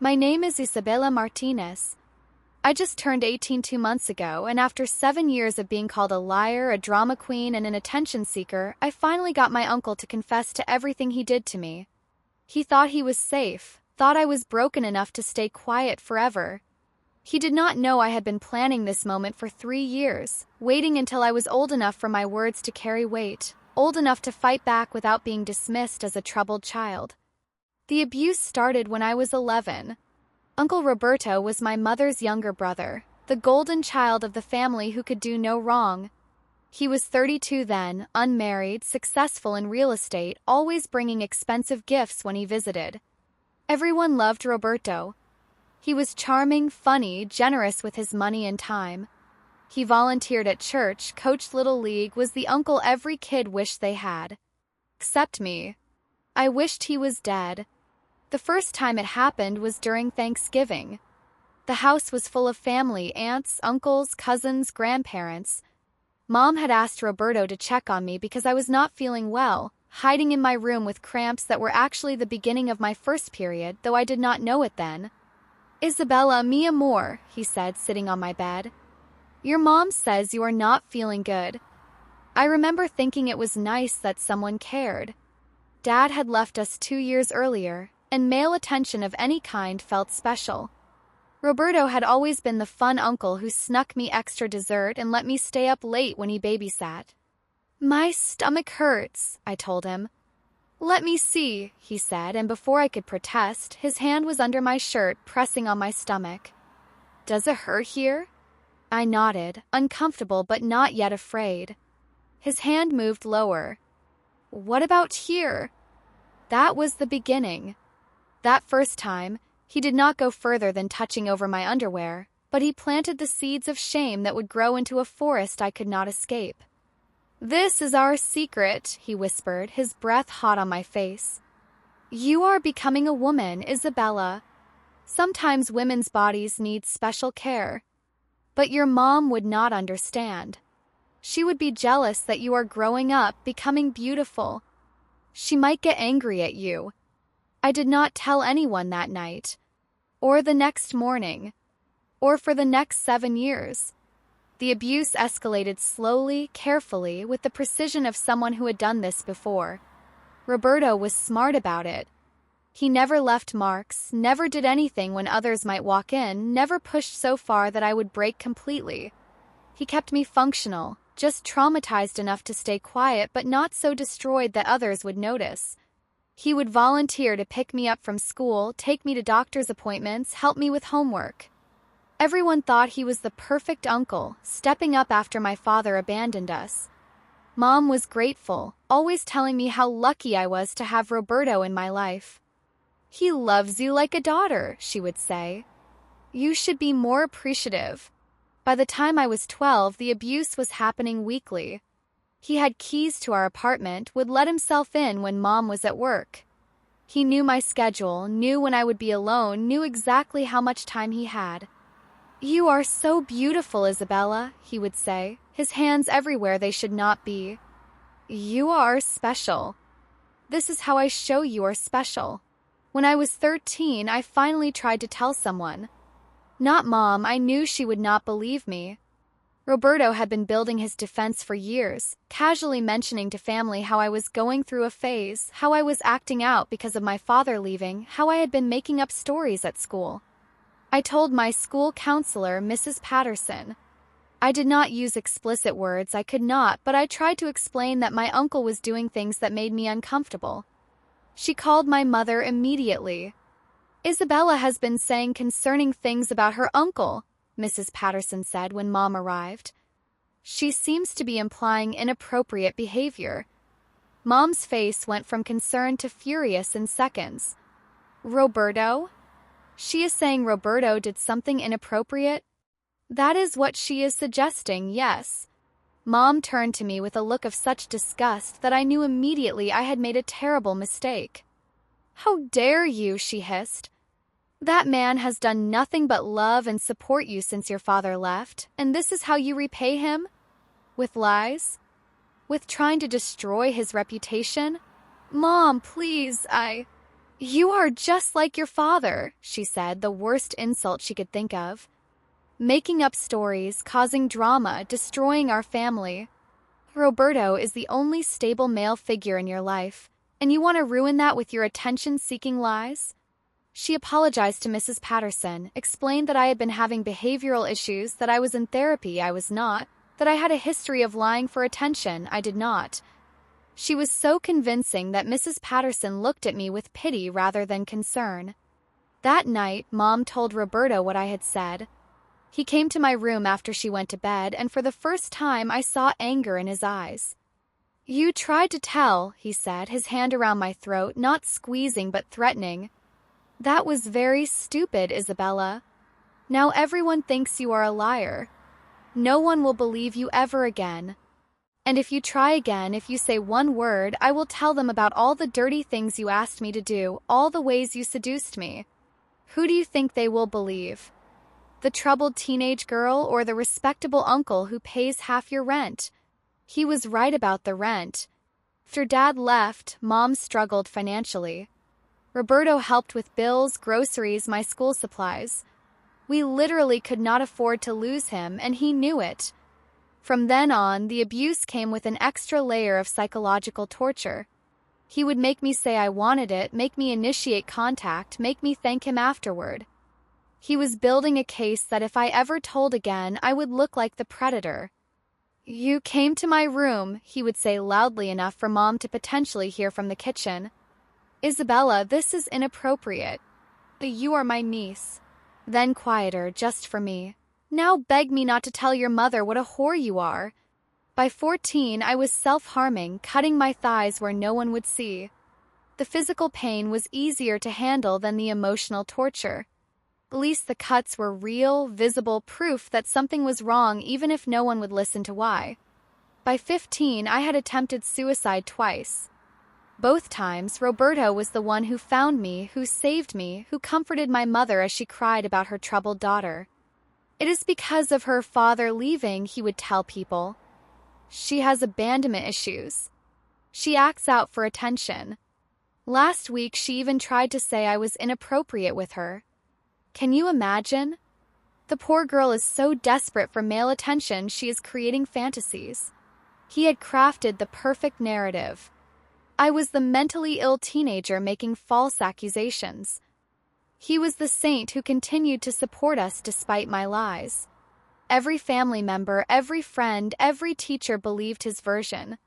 My name is Isabella Martinez. I just turned 18 2 months ago, and after 7 years of being called a liar, a drama queen, and an attention seeker, I finally got my uncle to confess to everything he did to me. He thought he was safe, thought I was broken enough to stay quiet forever. He did not know I had been planning this moment for 3 years, waiting until I was old enough for my words to carry weight, old enough to fight back without being dismissed as a troubled child. The abuse started when I was 11. Uncle Roberto was my mother's younger brother, the golden child of the family who could do no wrong. He was 32 then, unmarried, successful in real estate, always bringing expensive gifts when he visited. Everyone loved Roberto. He was charming, funny, generous with his money and time. He volunteered at church, coached Little League, was the uncle every kid wished they had. Except me. I wished he was dead. The first time it happened was during Thanksgiving. The house was full of family, aunts, uncles, cousins, grandparents. Mom had asked Roberto to check on me because I was not feeling well, hiding in my room with cramps that were actually the beginning of my first period, though I did not know it then. "Isabella, mi amor," he said, sitting on my bed. "Your mom says you are not feeling good." I remember thinking it was nice that someone cared. Dad had left us 2 years earlier, and male attention of any kind felt special. Roberto had always been the fun uncle who snuck me extra dessert and let me stay up late when he babysat. "My stomach hurts," I told him. "Let me see," he said, and before I could protest, his hand was under my shirt, pressing on my stomach. "Does it hurt here?" I nodded, uncomfortable but not yet afraid. His hand moved lower. "What about here?" That was the beginning. That first time, he did not go further than touching over my underwear, but he planted the seeds of shame that would grow into a forest I could not escape. "This is our secret," he whispered, his breath hot on my face. "You are becoming a woman, Isabella. Sometimes women's bodies need special care. But your mom would not understand. She would be jealous that you are growing up, becoming beautiful. She might get angry at you." I did not tell anyone that night, or the next morning, or for the next 7 years. The abuse escalated slowly, carefully, with the precision of someone who had done this before. Roberto was smart about it. He never left marks, never did anything when others might walk in, never pushed so far that I would break completely. He kept me functional, just traumatized enough to stay quiet but not so destroyed that others would notice. He would volunteer to pick me up from school, take me to doctor's appointments, help me with homework. Everyone thought he was the perfect uncle, stepping up after my father abandoned us. Mom was grateful, always telling me how lucky I was to have Roberto in my life. "He loves you like a daughter," she would say. "You should be more appreciative." By the time I was 12, the abuse was happening weekly. He had keys to our apartment, would let himself in when Mom was at work. He knew my schedule, knew when I would be alone, knew exactly how much time he had. "You are so beautiful, Isabella," he would say, his hands everywhere they should not be. "You are special. This is how I show you are special." When I was 13, I finally tried to tell someone. Not Mom, I knew she would not believe me. Roberto had been building his defense for years, casually mentioning to family how I was going through a phase, how I was acting out because of my father leaving, how I had been making up stories at school. I told my school counselor, Mrs. Patterson. I did not use explicit words, I could not, but I tried to explain that my uncle was doing things that made me uncomfortable. She called my mother immediately. "Isabella has been saying concerning things about her uncle," Mrs. Patterson said when Mom arrived. "She seems to be implying inappropriate behavior." Mom's face went from concern to furious in seconds. "Roberto? She is saying Roberto did something inappropriate? That is what she is suggesting, yes." Mom turned to me with a look of such disgust that I knew immediately I had made a terrible mistake. "How dare you?" she hissed. "That man has done nothing but love and support you since your father left, and this is how you repay him? With lies? With trying to destroy his reputation? Mom, please, You are just like your father, she said, the worst insult she could think of. Making up stories, causing drama, destroying our family. Roberto is the only stable male figure in your life, and you want to ruin that with your attention-seeking lies? She apologized to Mrs. Patterson, explained that I had been having behavioral issues, that I was in therapy, I was not, that I had a history of lying for attention, I did not. She was so convincing that Mrs. Patterson looked at me with pity rather than concern. That night, Mom told Roberto what I had said. He came to my room after she went to bed, and for the first time I saw anger in his eyes. You tried to tell, he said, his hand around my throat, not squeezing but threatening. That was very stupid, Isabella. Now everyone thinks you are a liar. No one will believe you ever again. And if you try again, if you say one word, I will tell them about all the dirty things you asked me to do, all the ways you seduced me. Who do you think they will believe? The troubled teenage girl or the respectable uncle who pays half your rent? He was right about the rent. After Dad left, Mom struggled financially. Roberto helped with bills, groceries, my school supplies. We literally could not afford to lose him, and he knew it. From then on, the abuse came with an extra layer of psychological torture. He would make me say I wanted it, make me initiate contact, make me thank him afterward. He was building a case that if I ever told again, I would look like the predator. You came to my room, he would say loudly enough for Mom to potentially hear from the kitchen. Isabella, this is inappropriate. You are my niece. Then quieter, just for me. Now beg me not to tell your mother what a whore you are. By 14, I was self-harming, cutting my thighs where no one would see. The physical pain was easier to handle than the emotional torture. At least the cuts were real, visible proof that something was wrong even if no one would listen to why. By 15, I had attempted suicide twice. Both times, Roberto was the one who found me, who saved me, who comforted my mother as she cried about her troubled daughter. It is because of her father leaving, he would tell people. She has abandonment issues. She acts out for attention. Last week, she even tried to say I was inappropriate with her. Can you imagine? The poor girl is so desperate for male attention, she is creating fantasies. He had crafted the perfect narrative. I was the mentally ill teenager making false accusations. He was the saint who continued to support us despite my lies. Every family member, every friend, every teacher believed his version.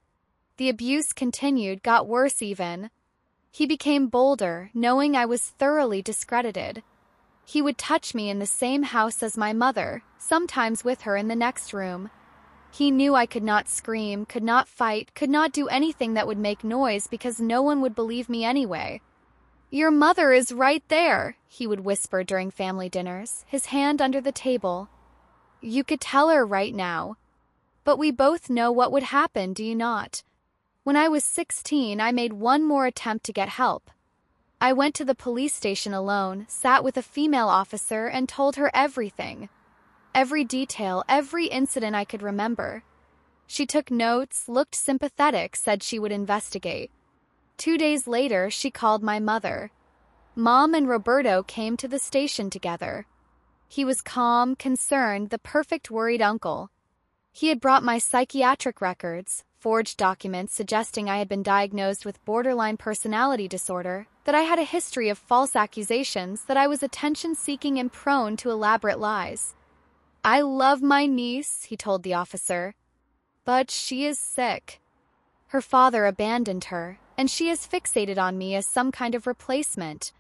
The abuse continued, got worse even. He became bolder, knowing I was thoroughly discredited. He would touch me in the same house as my mother, sometimes with her in the next room. He knew I could not scream, could not fight, could not do anything that would make noise because no one would believe me anyway. Your mother is right there, he would whisper during family dinners, his hand under the table. You could tell her right now. But we both know what would happen, do you not? When I was 16, I made one more attempt to get help. I went to the police station alone, sat with a female officer, and told her everything. Every detail, every incident I could remember. She took notes, looked sympathetic, said she would investigate. 2 days later, she called my mother. Mom and Roberto came to the station together. He was calm, concerned, the perfect worried uncle. He had brought my psychiatric records, forged documents suggesting I had been diagnosed with borderline personality disorder, that I had a history of false accusations, that I was attention-seeking and prone to elaborate lies. I love my niece, he told the officer, but she is sick. Her father abandoned her, and she is fixated on me as some kind of replacement.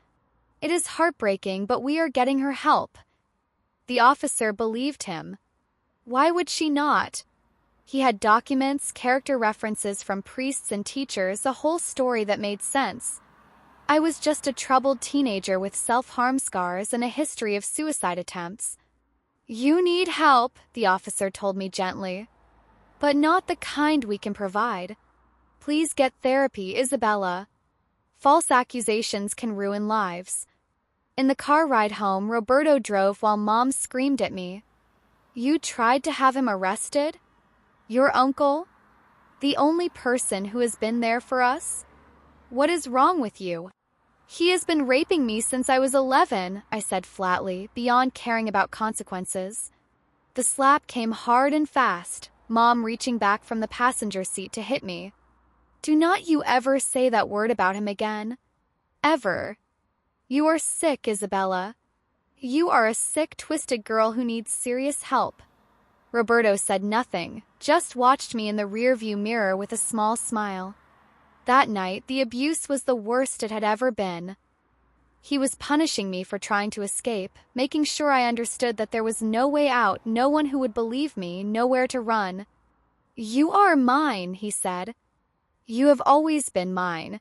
It is heartbreaking, but we are getting her help. The officer believed him. Why would she not? He had documents, character references from priests and teachers, a whole story that made sense. I was just a troubled teenager with self-harm scars and a history of suicide attempts. You need help, the officer told me gently, but not the kind we can provide. Please get therapy, Isabella. False accusations can ruin lives. In the car ride home, Roberto drove while Mom screamed at me. You tried to have him arrested? Your uncle? The only person who has been there for us? What is wrong with you? He has been raping me since I was 11, I said flatly, beyond caring about consequences. The slap came hard and fast, Mom reaching back from the passenger seat to hit me. Do not you ever say that word about him again. Ever. You are sick, Isabella. You are a sick, twisted girl who needs serious help. Roberto said nothing, just watched me in the rearview mirror with a small smile. That night, the abuse was the worst it had ever been. He was punishing me for trying to escape, making sure I understood that there was no way out, no one who would believe me, nowhere to run. You are mine, he said. You have always been mine.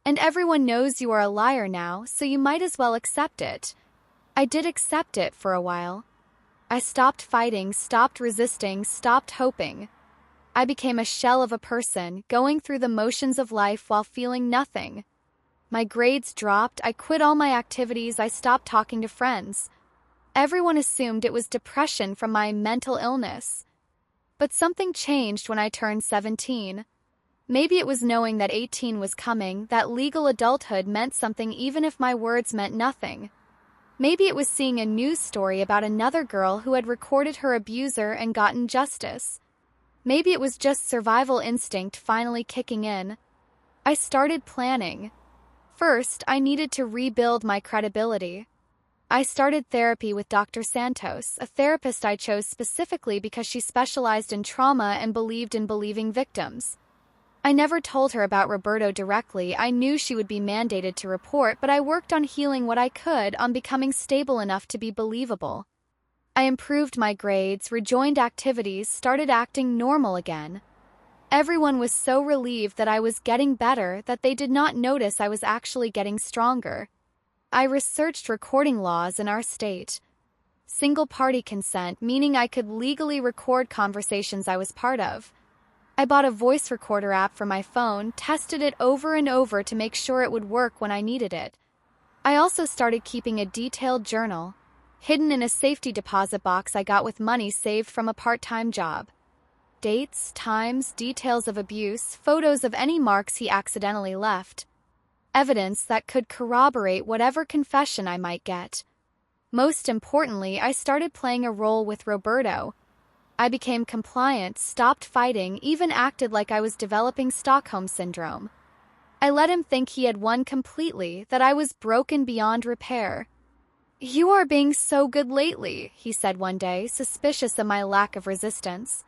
And everyone knows you are a liar now, so you might as well accept it. I did accept it for a while. I stopped fighting, stopped resisting, stopped hoping. I became a shell of a person, going through the motions of life while feeling nothing. My grades dropped, I quit all my activities, I stopped talking to friends. Everyone assumed it was depression from my mental illness. But something changed when I turned 17. Maybe it was knowing that 18 was coming, that legal adulthood meant something even if my words meant nothing. Maybe it was seeing a news story about another girl who had recorded her abuser and gotten justice. Maybe it was just survival instinct finally kicking in. I started planning. First, I needed to rebuild my credibility. I started therapy with Dr. Santos, a therapist I chose specifically because she specialized in trauma and believed in believing victims. I never told her about Roberto directly. I knew she would be mandated to report, but I worked on healing what I could, on becoming stable enough to be believable. I improved my grades, rejoined activities, started acting normal again. Everyone was so relieved that I was getting better that they did not notice I was actually getting stronger. I researched recording laws in our state. Single-party consent, meaning I could legally record conversations I was part of. I bought a voice recorder app for my phone, tested it over and over to make sure it would work when I needed it. I also started keeping a detailed journal, hidden in a safety deposit box I got with money saved from a part-time job. Dates, times, details of abuse, photos of any marks he accidentally left. Evidence that could corroborate whatever confession I might get. Most importantly, I started playing a role with Roberto. I became compliant, stopped fighting, even acted like I was developing Stockholm Syndrome. I let him think he had won completely, that I was broken beyond repair. You are being so good lately, he said one day, suspicious of my lack of resistance.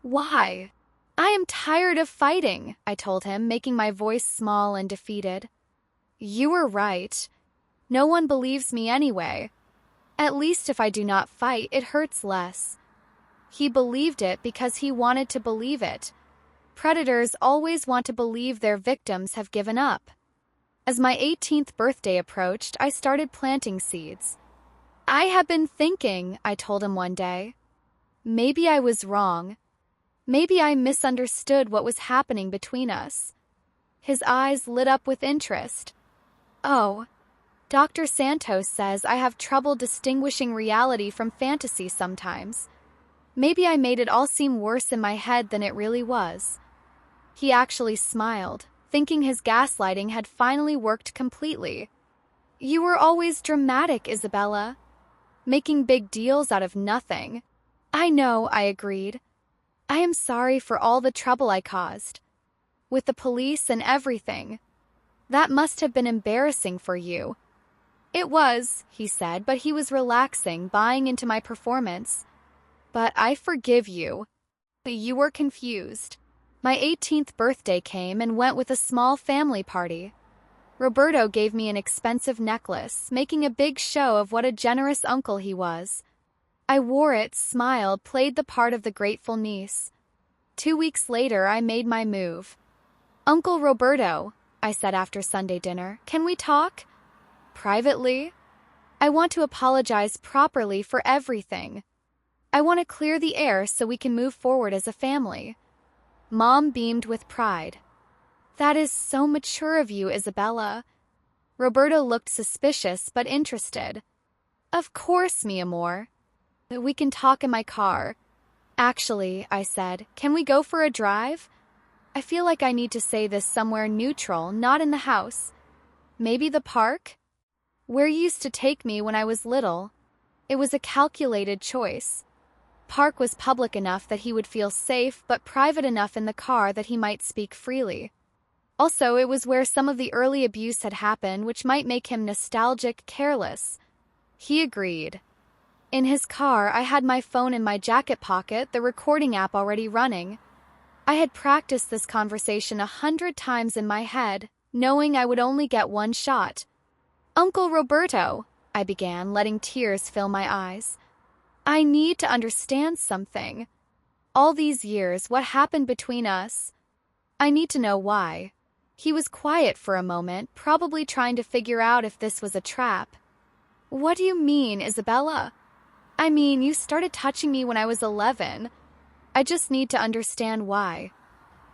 Why? I am tired of fighting, I told him, making my voice small and defeated. You were right. No one believes me anyway. At least if I do not fight, it hurts less. He believed it because he wanted to believe it. Predators always want to believe their victims have given up. As my 18th birthday approached, I started planting seeds. I have been thinking, I told him one day. Maybe I was wrong. Maybe I misunderstood what was happening between us. His eyes lit up with interest. Oh, Dr. Santos says I have trouble distinguishing reality from fantasy sometimes. Maybe I made it all seem worse in my head than it really was. He actually smiled, thinking his gaslighting had finally worked completely. You were always dramatic, Isabella. Making big deals out of nothing. I know, I agreed. I am sorry for all the trouble I caused. With the police and everything. That must have been embarrassing for you. It was, he said, but he was relaxing, buying into my performance. But I forgive you. You were confused. My 18th birthday came and went with a small family party. Roberto gave me an expensive necklace, making a big show of what a generous uncle he was. I wore it, smiled, played the part of the grateful niece. 2 weeks later, I made my move. Uncle Roberto, I said after Sunday dinner, can we talk? Privately? I want to apologize properly for everything. I want to clear the air so we can move forward as a family. Mom beamed with pride. That is so mature of you, Isabella. Roberto looked suspicious but interested. Of course, mi amor. We can talk in my car. Actually, I said, can we go for a drive? I feel like I need to say this somewhere neutral, not in the house. Maybe the park? Where you used to take me when I was little. It was a calculated choice. Park was public enough that he would feel safe, but private enough in the car that he might speak freely. Also, it was where some of the early abuse had happened, which might make him nostalgic, careless. He agreed. In his car, I had my phone in my jacket pocket, the recording app already running. I had practiced this conversation 100 times in my head, knowing I would only get one shot. "Uncle Roberto," I began, letting tears fill my eyes. "I need to understand something. All these years, what happened between us? I need to know why." He was quiet for a moment, probably trying to figure out if this was a trap. "What do you mean, Isabella?" "I mean, you started touching me when I was 11. I just need to understand why.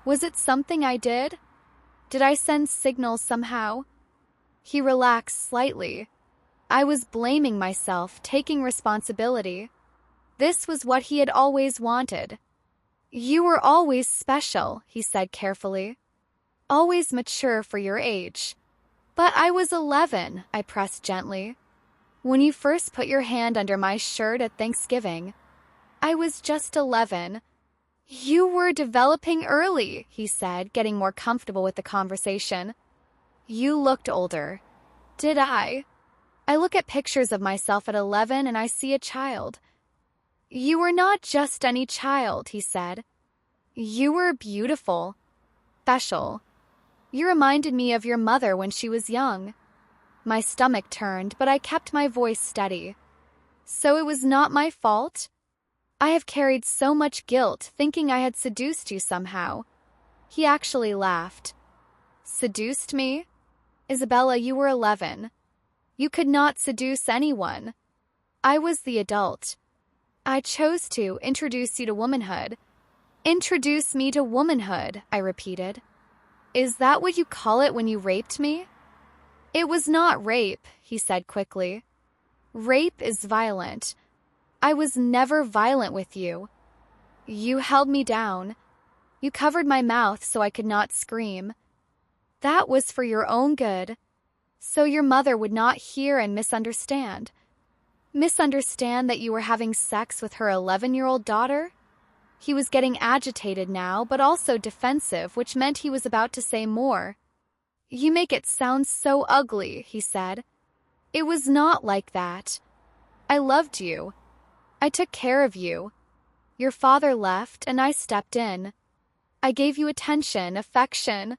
Was it something I did? Did I send signals somehow?" He relaxed slightly. I was blaming myself, taking responsibility. This was what he had always wanted. "You were always special," he said carefully. "Always mature for your age." "But I was 11, I pressed gently. "When you first put your hand under my shirt at Thanksgiving, I was just 11. "You were developing early," he said, getting more comfortable with the conversation. "You looked older." "Did I?" "I look at pictures of myself at 11 and I see a child." "You were not just any child," he said. "You were beautiful. Special. You reminded me of your mother when she was young." My stomach turned, but I kept my voice steady. "So it was not my fault? I have carried so much guilt, thinking I had seduced you somehow." He actually laughed. "Seduced me? Isabella, you were 11. You could not seduce anyone. I was the adult. I chose to introduce you to womanhood." "Introduce me to womanhood," I repeated. "Is that what you call it when you raped me?" "It was not rape," he said quickly. "Rape is violent. I was never violent with you. You held me down. You covered my mouth so I could not scream. That was for your own good, so your mother would not hear and misunderstand. Misunderstand that you were having sex with her 11-year-old daughter?" He was getting agitated now, but also defensive, which meant he was about to say more. "You make it sound so ugly," he said. "It was not like that. I loved you. I took care of you. Your father left, and I stepped in. I gave you attention, affection.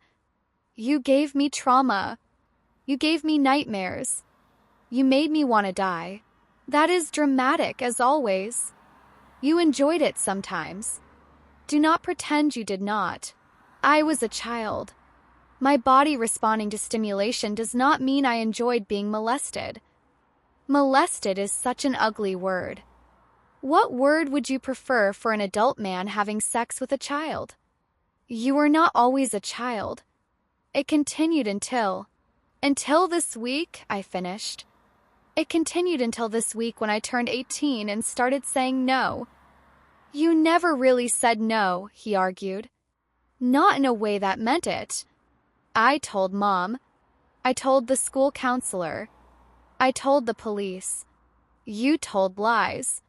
You gave me trauma. You gave me nightmares. You made me want to die. That is dramatic, as always. You enjoyed it sometimes. Do not pretend you did not. I was a child. My body responding to stimulation does not mean I enjoyed being molested. Molested is such an ugly word. What word would you prefer for an adult man having sex with a child? You were not always a child. It continued until this week," I finished. "It continued until this week when I turned 18 and started saying no." "You never really said no," he argued. "Not in a way that meant it. I told Mom. I told the school counselor. I told the police. You told lies.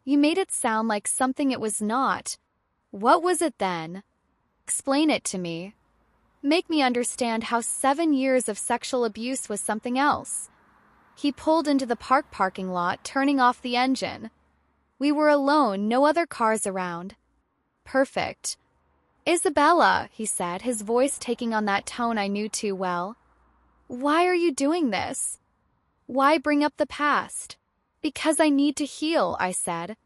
You made it sound like something it was not. What was it then? Explain it to me. Make me understand how 7 years of sexual abuse was something else." He pulled into the parking lot, turning off the engine. We were alone, no other cars around. "Perfect." "Isabella," he said, his voice taking on that tone I knew too well. "Why are you doing this? Why bring up the past?" "Because I need to heal," I said.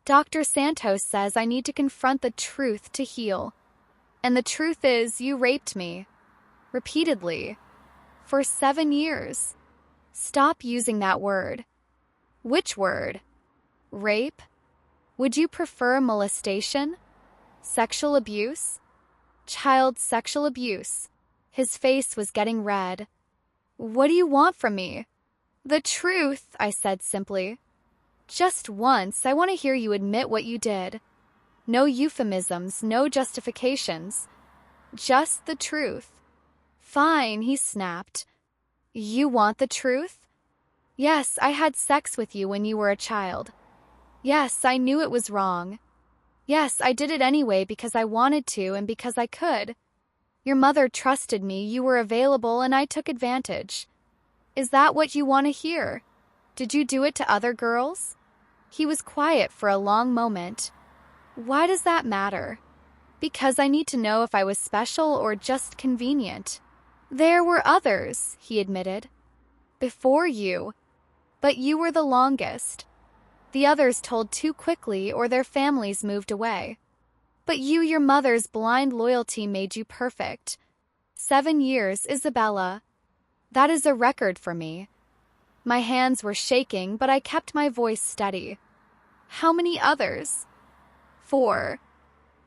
"Dr. Santos says I need to confront the truth to heal. And the truth is, you raped me. Repeatedly. For 7 years. Stop using that word." "Which word? Rape? Would you prefer molestation? Sexual abuse? Child sexual abuse." His face was getting red. "What do you want from me?" "The truth," I said simply. "Just once, I want to hear you admit what you did. No euphemisms, no justifications. Just the truth." "Fine," he snapped. You want the truth? Yes, I had sex with you when you were a child. Yes, I knew it was wrong. Yes, I did it anyway because I wanted to and because I could. Your mother trusted me, you were available, and I took advantage. Is that what you want to hear? Did you do it to other girls? He was quiet for a long moment. Why does that matter? Because I need to know if I was special or just convenient. There were others, he admitted. Before you. But you were the longest. The others told too quickly or their families moved away. But your mother's blind loyalty made you perfect. 7 years, Isabella. That is a record for me. My hands were shaking, but I kept my voice steady. How many others? 4.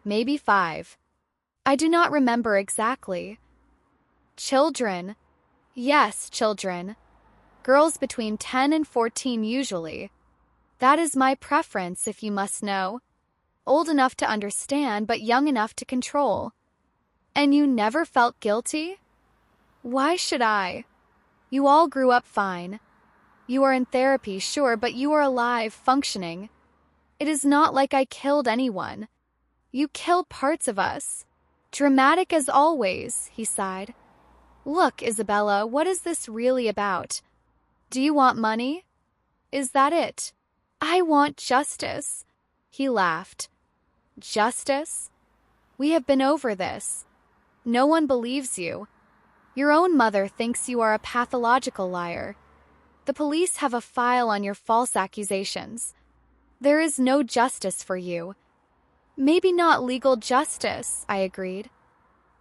Maybe 5. I do not remember exactly. Children. Yes, children. Girls between 10 and 14 usually. That is my preference, if you must know. Old enough to understand, but young enough to control. And you never felt guilty? Why should I? You all grew up fine. You are in therapy, sure, but you are alive, functioning. It is not like I killed anyone. You killed parts of us. Dramatic as always, he sighed. Look, Isabella, what is this really about? Do you want money? Is that it? I want justice. He laughed. Justice? We have been over this. No one believes you. Your own mother thinks you are a pathological liar. The police have a file on your false accusations. There is no justice for you. Maybe not legal justice, I agreed.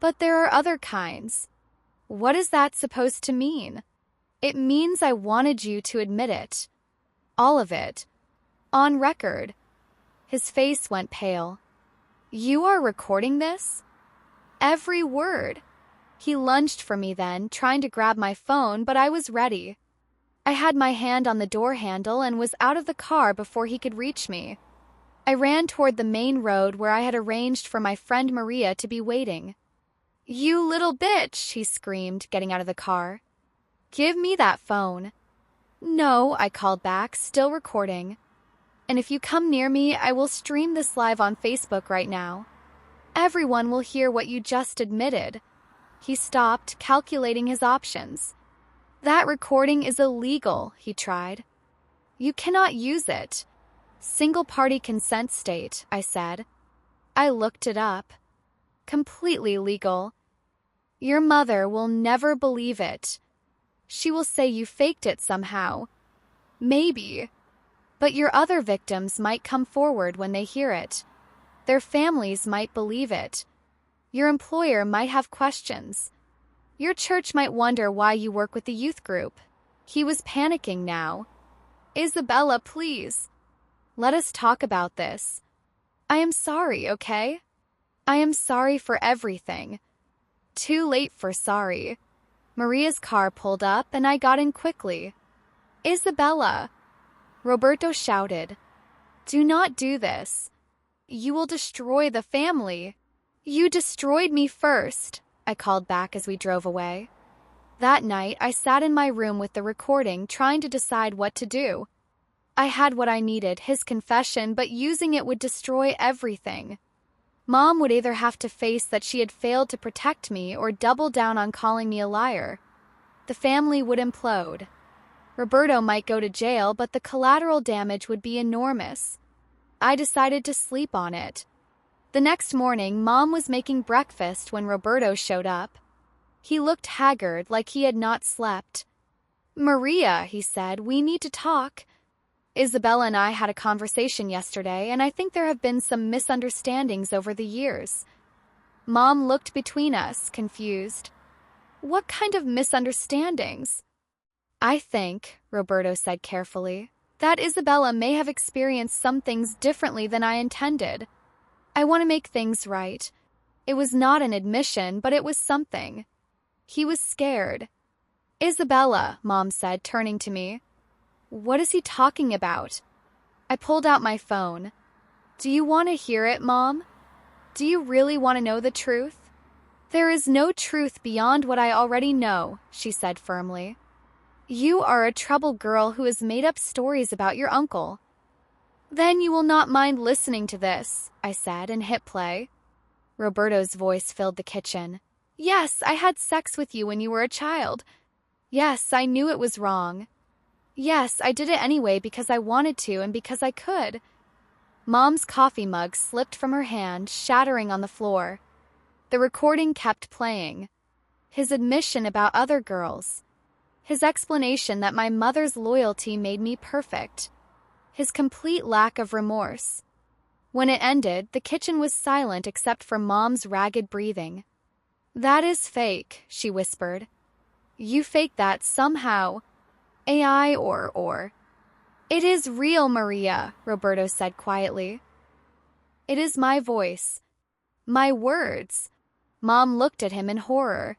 But there are other kinds. What is that supposed to mean? It means I wanted you to admit it. All of it. On record. His face went pale. You are recording this? Every word. He lunged for me then, trying to grab my phone, but I was ready. I had my hand on the door handle and was out of the car before he could reach me. I ran toward the main road where I had arranged for my friend Maria to be waiting. You little bitch, he screamed, getting out of the car. Give me that phone. No, I called back, still recording. And if you come near me, I will stream this live on Facebook right now. Everyone will hear what you just admitted. He stopped, calculating his options. That recording is illegal, he tried. You cannot use it. Single-party consent state, I said. I looked it up. Completely legal. Your mother will never believe it. She will say you faked it somehow. Maybe. But your other victims might come forward when they hear it. Their families might believe it. Your employer might have questions. Your church might wonder why you work with the youth group. He was panicking now. Isabella, please. Let us talk about this. I am sorry, okay? I am sorry for everything. Too late for sorry. Maria's car pulled up and I got in quickly. Isabella! Roberto shouted. Do not do this. You will destroy the family. You destroyed me first, I called back as we drove away. That night, I sat in my room with the recording, trying to decide what to do. I had what I needed, his confession, but using it would destroy everything. Mom would either have to face that she had failed to protect me or double down on calling me a liar. The family would implode. Roberto might go to jail, but the collateral damage would be enormous. I decided to sleep on it. The next morning, Mom was making breakfast when Roberto showed up. He looked haggard, like he had not slept. Maria, he said, we need to talk. Isabella and I had a conversation yesterday, and I think there have been some misunderstandings over the years. Mom looked between us, confused. What kind of misunderstandings? I think, Roberto said carefully, that Isabella may have experienced some things differently than I intended. I want to make things right. It was not an admission, but it was something. He was scared. Isabella, Mom said, turning to me. What is he talking about? I pulled out my phone. Do you want to hear it, Mom? Do you really want to know the truth? There is no truth beyond what I already know, she said firmly. You are a troubled girl who has made up stories about your uncle. Then you will not mind listening to this, I said and hit play. Roberto's voice filled the kitchen. Yes, I had sex with you when you were a child. Yes, I knew it was wrong. Yes, I did it anyway because I wanted to and because I could. Mom's coffee mug slipped from her hand, shattering on the floor. The recording kept playing. His admission about other girls. His explanation that my mother's loyalty made me perfect. His complete lack of remorse. When it ended, the kitchen was silent except for Mom's ragged breathing. That is fake, she whispered. You faked that somehow. AI or. It is real, Maria, Roberto said quietly. It is my voice. My words. Mom looked at him in horror.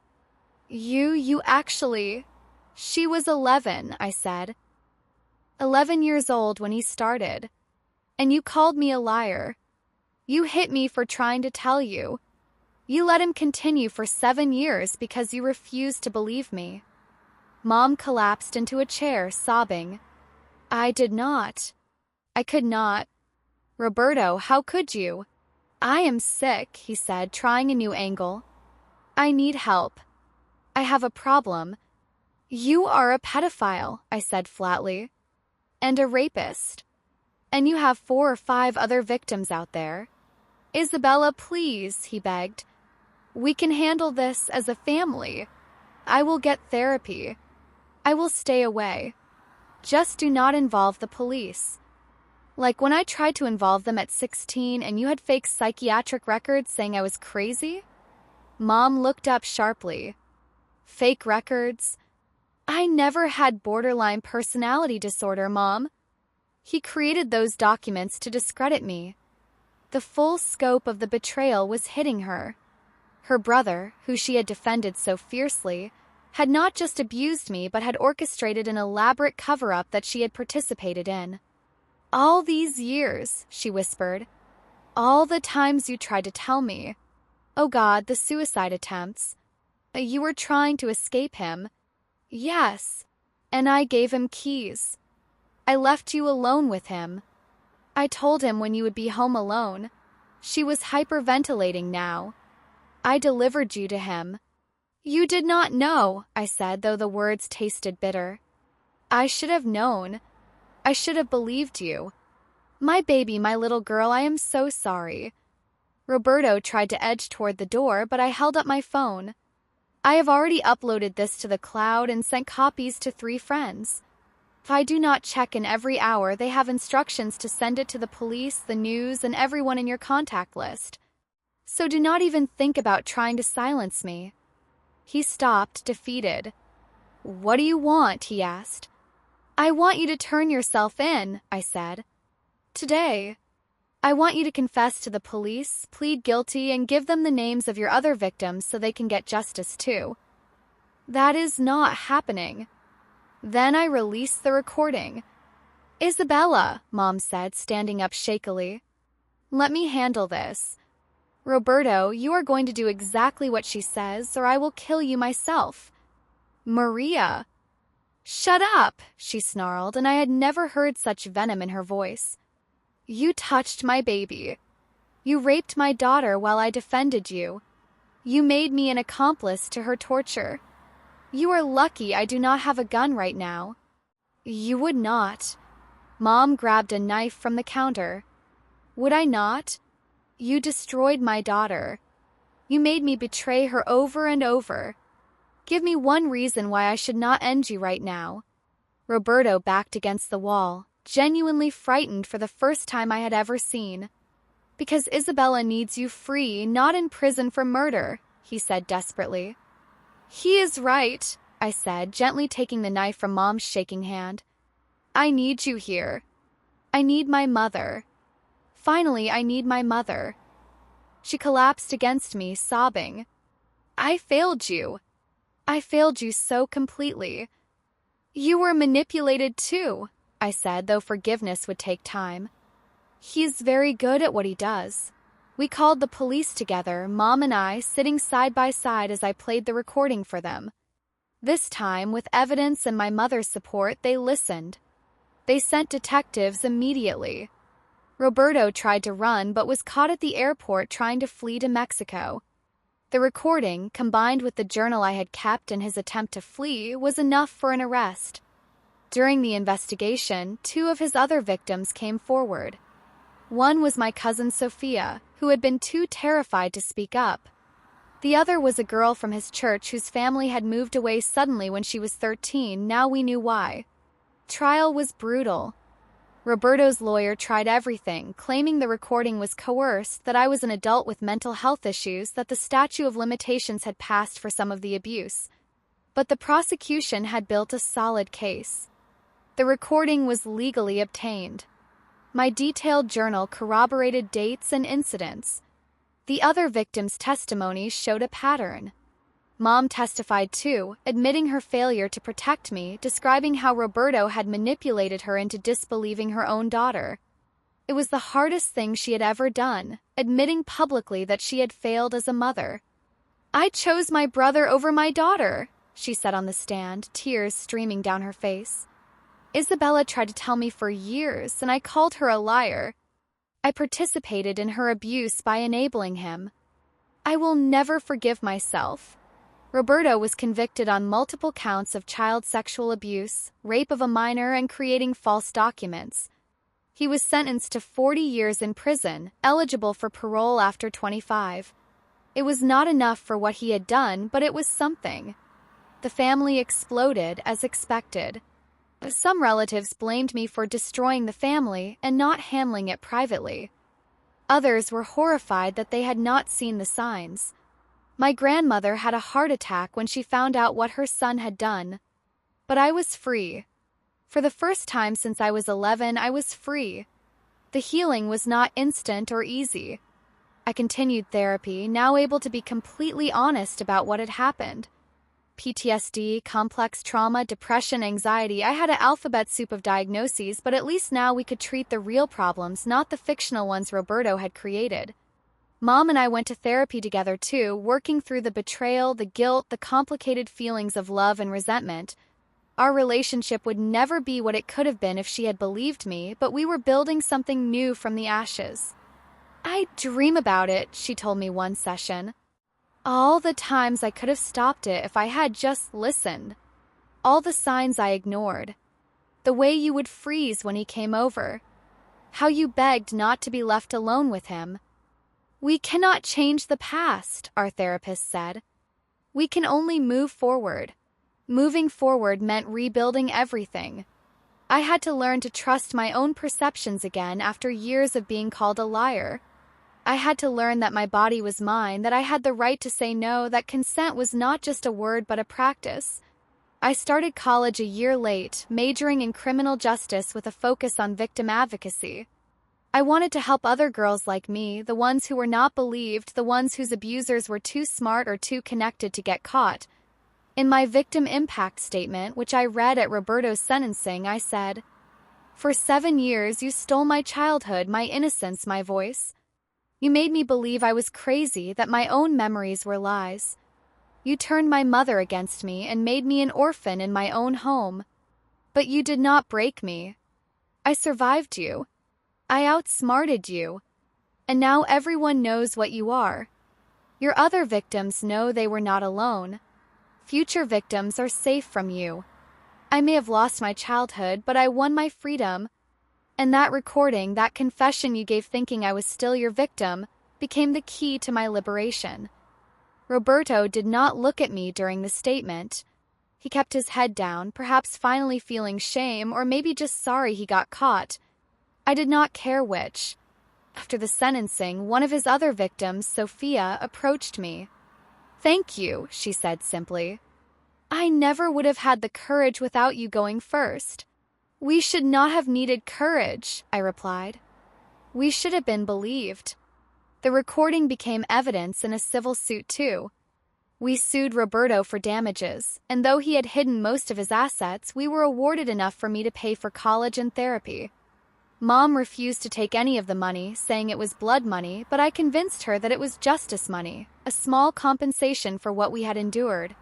You actually... She was 11, I said. 11 years old when he started. And you called me a liar. You hit me for trying to tell you. You let him continue for 7 years because you refused to believe me. Mom collapsed into a chair, sobbing. I did not. I could not. Roberto, how could you? I am sick, he said, trying a new angle. I need help. I have a problem. You are a pedophile, I said flatly. And a rapist. And you have 4 or 5 other victims out there. Isabella, please, he begged. We can handle this as a family. I will get therapy. I will stay away. Just do not involve the police. Like when I tried to involve them at 16 and you had fake psychiatric records saying I was crazy? Mom looked up sharply. Fake records? I never had borderline personality disorder, Mom. He created those documents to discredit me. The full scope of the betrayal was hitting her. Her brother, who she had defended so fiercely, had not just abused me but had orchestrated an elaborate cover-up that she had participated in. All these years, she whispered. All the times you tried to tell me. Oh God, the suicide attempts. You were trying to escape him. Yes. And I gave him keys. I left you alone with him. I told him when you would be home alone. She was hyperventilating now. I delivered you to him. You did not know, I said, though the words tasted bitter. I should have known. I should have believed you. My baby, my little girl, I am so sorry. Roberto tried to edge toward the door, but I held up my phone. I have already uploaded this to the cloud and sent copies to 3 friends. If I do not check in every hour, they have instructions to send it to the police, the news, and everyone in your contact list. So do not even think about trying to silence me. He stopped, defeated. What do you want? He asked. I want you to turn yourself in, I said. Today. I want you to confess to the police, plead guilty, and give them the names of your other victims so they can get justice too. That is not happening. Then I released the recording. Isabella, Mom said, standing up shakily. Let me handle this. Roberto, you are going to do exactly what she says, or I will kill you myself. Maria. Shut up, she snarled, and I had never heard such venom in her voice. You touched my baby. You raped my daughter while I defended you. You made me an accomplice to her torture. You are lucky I do not have a gun right now. You would not. Mom grabbed a knife from the counter. Would I not? You destroyed my daughter. You made me betray her over and over. Give me one reason why I should not end you right now. Roberto backed against the wall, genuinely frightened for the first time I had ever seen. Because Isabella needs you free, not in prison for murder, he said desperately. He is right, I said, gently taking the knife from Mom's shaking hand. I need you here. I need my mother. Finally, I need my mother. She collapsed against me, sobbing. I failed you. I failed you so completely. You were manipulated too, I said, though forgiveness would take time. He's very good at what he does. We called the police together, Mom and I, sitting side by side as I played the recording for them. This time, with evidence and my mother's support, they listened. They sent detectives immediately. Roberto tried to run but was caught at the airport trying to flee to Mexico. The recording, combined with the journal I had kept in his attempt to flee, was enough for an arrest. During the investigation, 2 of his other victims came forward. One was my cousin Sophia, who had been too terrified to speak up. The other was a girl from his church whose family had moved away suddenly when she was 13. Now we knew why. Trial was brutal. Roberto's lawyer tried everything, claiming the recording was coerced, that I was an adult with mental health issues, that the statute of limitations had passed for some of the abuse. But the prosecution had built a solid case. The recording was legally obtained. My detailed journal corroborated dates and incidents. The other victims' testimonies showed a pattern. Mom testified too, admitting her failure to protect me, describing how Roberto had manipulated her into disbelieving her own daughter. It was the hardest thing she had ever done, admitting publicly that she had failed as a mother. "I chose my brother over my daughter," she said on the stand, tears streaming down her face. "Isabella tried to tell me for years, and I called her a liar. I participated in her abuse by enabling him. I will never forgive myself." Roberto was convicted on multiple counts of child sexual abuse, rape of a minor, and creating false documents. He was sentenced to 40 years in prison, eligible for parole after 25. It was not enough for what he had done, but it was something. The family exploded as expected. Some relatives blamed me for destroying the family and not handling it privately. Others were horrified that they had not seen the signs. My grandmother had a heart attack when she found out what her son had done. But I was free. For the first time since I was 11, I was free. The healing was not instant or easy. I continued therapy, now able to be completely honest about what had happened. PTSD, complex trauma, depression, anxiety. I had an alphabet soup of diagnoses, but at least now we could treat the real problems, not the fictional ones Roberto had created. Mom and I went to therapy together too, working through the betrayal, the guilt, the complicated feelings of love and resentment. Our relationship would never be what it could have been if she had believed me, but we were building something new from the ashes. "I dream about it," she told me one session. "All the times I could have stopped it if I had just listened. All the signs I ignored. The way you would freeze when he came over. How you begged not to be left alone with him. We cannot change the past," our therapist said. "We can only move forward." Moving forward meant rebuilding everything. I had to learn to trust my own perceptions again after years of being called a liar. I had to learn that my body was mine, that I had the right to say no, that consent was not just a word but a practice. I started college a year late, majoring in criminal justice with a focus on victim advocacy. I wanted to help other girls like me, the ones who were not believed, the ones whose abusers were too smart or too connected to get caught. In my victim impact statement, which I read at Roberto's sentencing, I said, "For 7 years you stole my childhood, my innocence, my voice. You made me believe I was crazy, that my own memories were lies. You turned my mother against me and made me an orphan in my own home. But you did not break me. I survived you. I outsmarted you. And now everyone knows what you are. Your other victims know they were not alone. Future victims are safe from you. I may have lost my childhood, but I won my freedom. And that recording, that confession you gave thinking I was still your victim, became the key to my liberation." Roberto did not look at me during the statement. He kept his head down, perhaps finally feeling shame, or maybe just sorry he got caught. I did not care which. After the sentencing, one of his other victims, Sophia, approached me. "Thank you," she said simply. "I never would have had the courage without you going first." "We should not have needed courage," I replied. "We should have been believed." The recording became evidence in a civil suit too. We sued Roberto for damages, and though he had hidden most of his assets, we were awarded enough for me to pay for college and therapy. Mom refused to take any of the money, saying it was blood money, but I convinced her that it was justice money, a small compensation for what we had endured.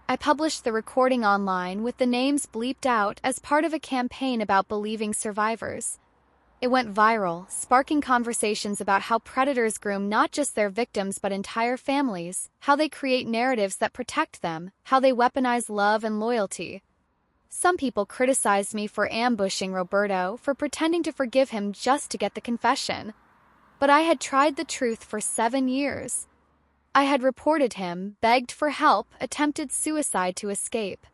I published the recording online with the names bleeped out as part of a campaign about believing survivors. It went viral, sparking conversations about how predators groom not just their victims but entire families, how they create narratives that protect them, how they weaponize love and loyalty. Some people criticized me for ambushing Roberto, for pretending to forgive him just to get the confession. But I had tried the truth for 7 years. I had reported him, begged for help, attempted suicide to escape.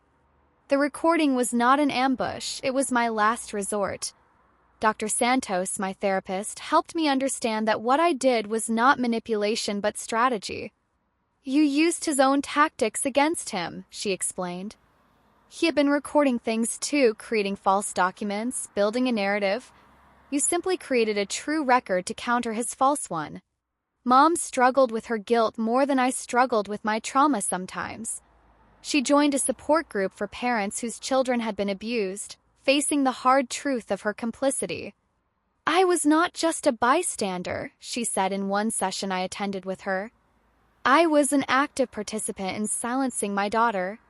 The recording was not an ambush, it was my last resort. Dr. Santos, my therapist, helped me understand that what I did was not manipulation but strategy. You used his own tactics against him, she explained. He had been recording things too, creating false documents, building a narrative. You simply created a true record to counter his false one. Mom struggled with her guilt more than I struggled with my trauma sometimes. She joined a support group for parents whose children had been abused, facing the hard truth of her complicity. I was not just a bystander, she said in one session I attended with her. I was an active participant in silencing my daughter.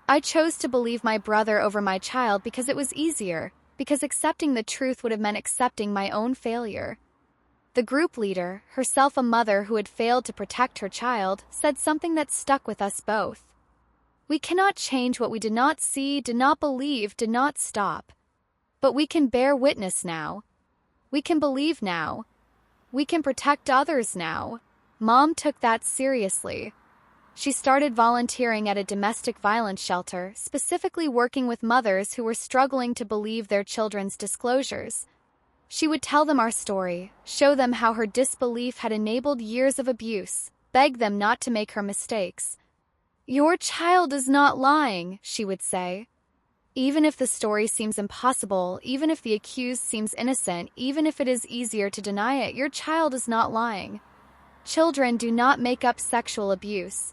I chose to believe my brother over my child because it was easier, because accepting the truth would have meant accepting my own failure. The group leader, herself a mother who had failed to protect her child, said something that stuck with us both. We cannot change what we did not see, did not believe, did not stop. But we can bear witness now. We can believe now. We can protect others now. Mom took that seriously. She started volunteering at a domestic violence shelter, specifically working with mothers who were struggling to believe their children's disclosures. She would tell them our story, show them how her disbelief had enabled years of abuse, beg them not to make her mistakes. Your child is not lying, she would say. Even if the story seems impossible, even if the accused seems innocent, even if it is easier to deny it, your child is not lying. Children do not make up sexual abuse.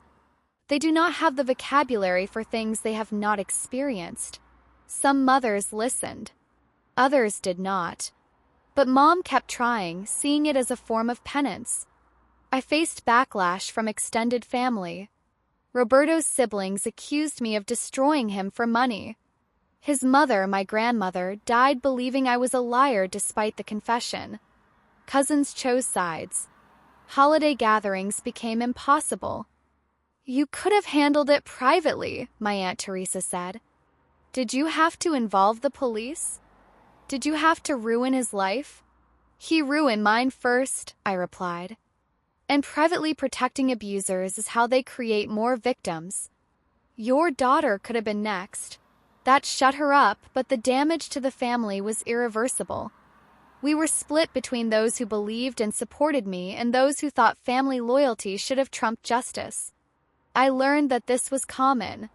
They do not have the vocabulary for things they have not experienced. Some mothers listened. Others did not. But Mom kept trying, seeing it as a form of penance. I faced backlash from extended family. Roberto's siblings accused me of destroying him for money. His mother, my grandmother, died believing I was a liar despite the confession. Cousins chose sides. Holiday gatherings became impossible. You could have handled it privately, my Aunt Teresa said. Did you have to involve the police? Did you have to ruin his life? He ruined mine first, I replied. And privately protecting abusers is how they create more victims. Your daughter could have been next. That shut her up, but the damage to the family was irreversible. We were split between those who believed and supported me and those who thought family loyalty should have trumped justice. I learned that this was common.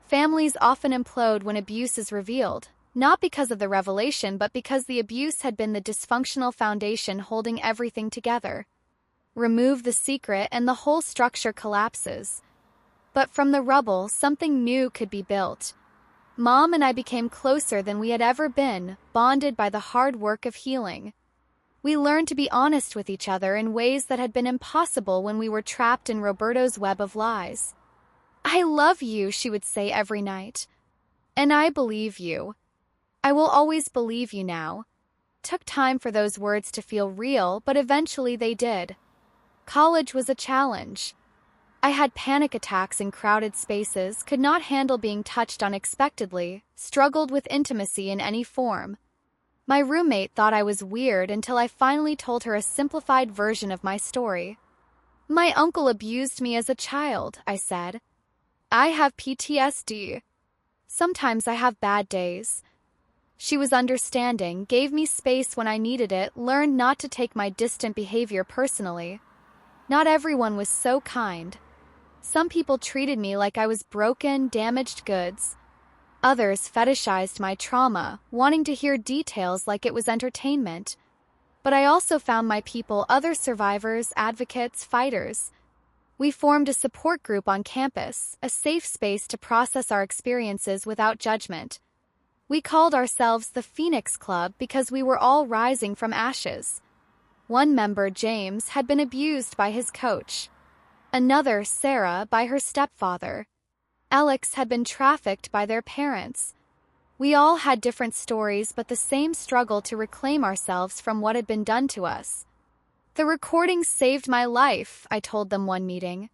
Families often implode when abuse is revealed, not because of the revelation, but because the abuse had been the dysfunctional foundation holding everything together. Remove the secret and the whole structure collapses. But from the rubble, something new could be built. Mom and I became closer than we had ever been, bonded by the hard work of healing. We learned to be honest with each other in ways that had been impossible when we were trapped in Roberto's web of lies. I love you, she would say every night. And I believe you. I will always believe you now. Took time for those words to feel real, but eventually they did. College was a challenge. I had panic attacks in crowded spaces, could not handle being touched unexpectedly, struggled with intimacy in any form. My roommate thought I was weird until I finally told her a simplified version of my story. My uncle abused me as a child, I said. I have PTSD. Sometimes I have bad days. She was understanding, gave me space when I needed it, learned not to take my distant behavior personally. Not everyone was so kind. Some people treated me like I was broken, damaged goods. Others fetishized my trauma, wanting to hear details like it was entertainment. But I also found my people, other survivors, advocates, fighters. We formed a support group on campus, a safe space to process our experiences without judgment. We called ourselves the Phoenix Club because we were all rising from ashes. One member, James, had been abused by his coach. Another, Sarah, by her stepfather. Alex had been trafficked by their parents. We all had different stories, but the same struggle to reclaim ourselves from what had been done to us. The recording saved my life, I told them one meeting.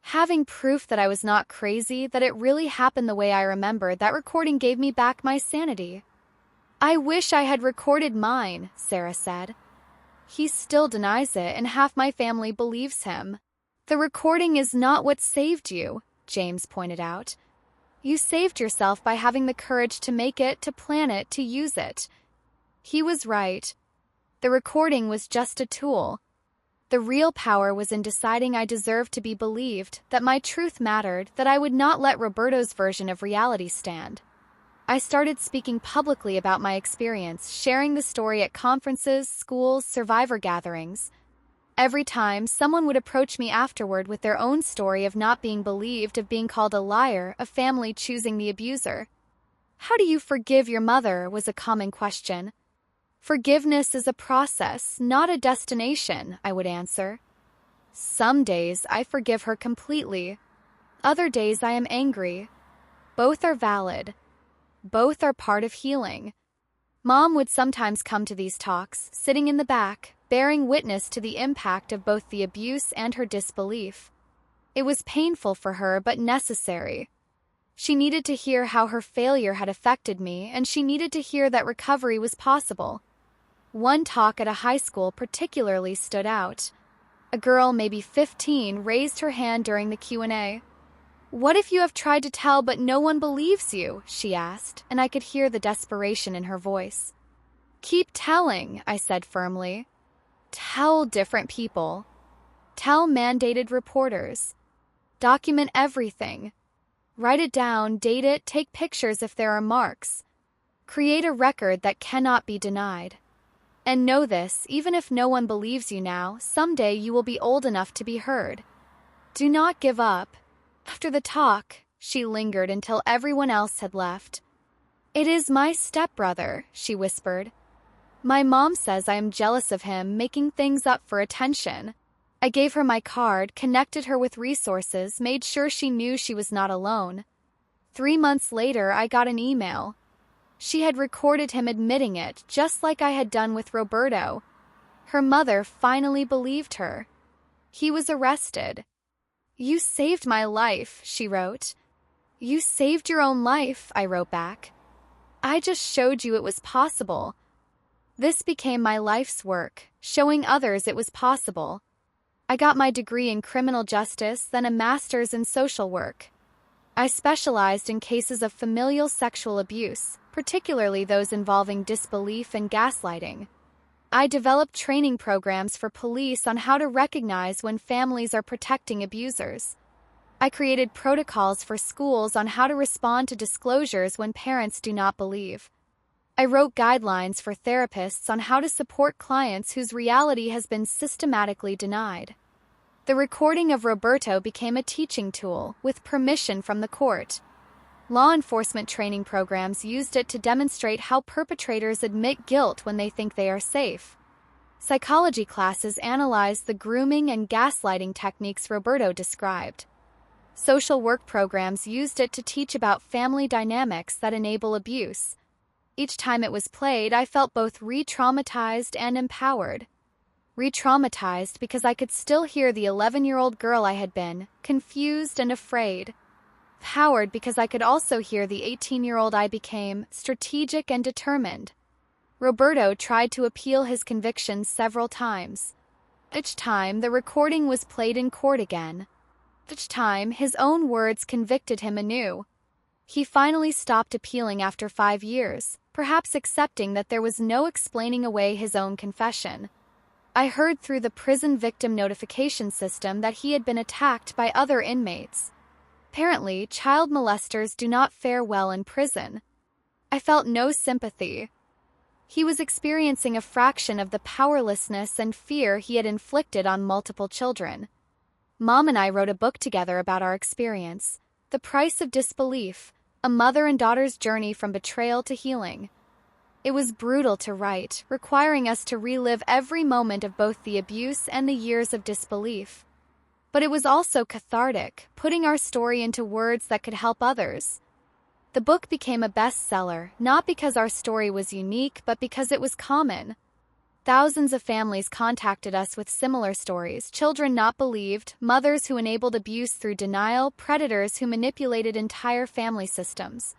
Having proof that I was not crazy, that it really happened the way I remembered, that recording gave me back my sanity. I wish I had recorded mine, Sarah said. He still denies it, and half my family believes him. The recording is not what saved you, James pointed out. You saved yourself by having the courage to make it, to plan it, to use it. He was right. The recording was just a tool. The real power was in deciding I deserved to be believed, that my truth mattered, that I would not let Roberto's version of reality stand. I started speaking publicly about my experience, sharing the story at conferences, schools, survivor gatherings. Every time, someone would approach me afterward with their own story of not being believed, of being called a liar, a family choosing the abuser. How do you forgive your mother? Was a common question. Forgiveness is a process, not a destination, I would answer. Some days I forgive her completely. Other days I am angry. Both are valid. Both are part of healing. Mom would sometimes come to these talks, sitting in the back, bearing witness to the impact of both the abuse and her disbelief. It was painful for her, but necessary. She needed to hear how her failure had affected me, and she needed to hear that recovery was possible. One talk at a high school particularly stood out. A girl, maybe 15, raised her hand during the Q&A. "What if you have tried to tell but no one believes you?" she asked, and I could hear the desperation in her voice. "Keep telling," I said firmly. Tell different people. Tell mandated reporters. Document everything. Write it down, date it, take pictures if there are marks. Create a record that cannot be denied. And know this, even if no one believes you now, someday you will be old enough to be heard. Do not give up. After the talk, she lingered until everyone else had left. "It is my stepbrother," she whispered. "My mom says I am jealous of him, making things up for attention." I gave her my card, connected her with resources, made sure she knew she was not alone. 3 months later, I got an email. She had recorded him admitting it, just like I had done with Roberto. Her mother finally believed her. He was arrested. "You saved my life," she wrote. "You saved your own life," I wrote back. "I just showed you it was possible." This became my life's work, showing others it was possible. I got my degree in criminal justice, then a master's in social work. I specialized in cases of familial sexual abuse, particularly those involving disbelief and gaslighting. I developed training programs for police on how to recognize when families are protecting abusers. I created protocols for schools on how to respond to disclosures when parents do not believe. I wrote guidelines for therapists on how to support clients whose reality has been systematically denied. The recording of Roberto became a teaching tool, with permission from the court. Law enforcement training programs used it to demonstrate how perpetrators admit guilt when they think they are safe. Psychology classes analyzed the grooming and gaslighting techniques Roberto described. Social work programs used it to teach about family dynamics that enable abuse. Each time it was played, I felt both re-traumatized and empowered. Re-traumatized because I could still hear the 11-year-old girl I had been, confused and afraid. Empowered because I could also hear the 18-year-old I became, strategic and determined. Roberto tried to appeal his convictions several times. Each time, the recording was played in court again. Each time, his own words convicted him anew. He finally stopped appealing after 5 years, perhaps accepting that there was no explaining away his own confession. I heard through the prison victim notification system that he had been attacked by other inmates. Apparently, child molesters do not fare well in prison. I felt no sympathy. He was experiencing a fraction of the powerlessness and fear he had inflicted on multiple children. Mom and I wrote a book together about our experience, The Price of Disbelief, a mother and daughter's journey from betrayal to healing. It was brutal to write, requiring us to relive every moment of both the abuse and the years of disbelief. But it was also cathartic, putting our story into words that could help others. The book became a bestseller, not because our story was unique, but because it was common. Thousands of families contacted us with similar stories: children not believed, mothers who enabled abuse through denial, predators who manipulated entire family systems.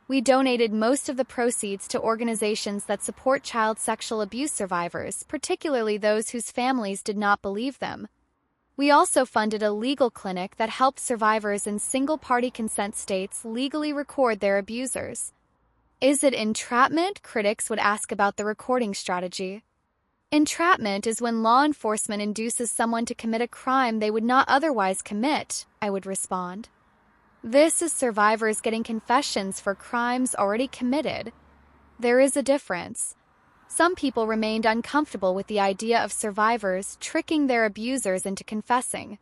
We donated most of the proceeds to organizations that support child sexual abuse survivors, particularly those whose families did not believe them. We also funded a legal clinic that helped survivors in single-party consent states legally record their abusers. Is it entrapment? Critics would ask about the recording strategy. Entrapment is when law enforcement induces someone to commit a crime they would not otherwise commit, I would respond. This is survivors getting confessions for crimes already committed. There is a difference. Some people remained uncomfortable with the idea of survivors tricking their abusers into confessing.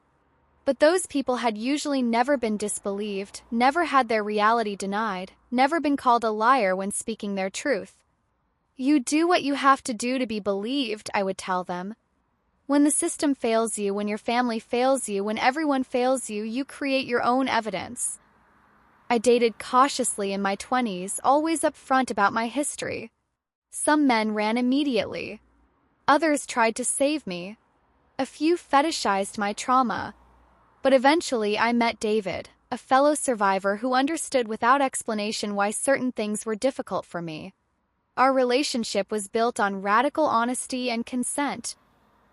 But those people had usually never been disbelieved, never had their reality denied, never been called a liar when speaking their truth. You do what you have to do to be believed, I would tell them. When the system fails you, when your family fails you, when everyone fails you, you create your own evidence. I dated cautiously in my 20s, always upfront about my history. Some men ran immediately. Others tried to save me. A few fetishized my trauma. But eventually I met David, a fellow survivor who understood without explanation why certain things were difficult for me. Our relationship was built on radical honesty and consent.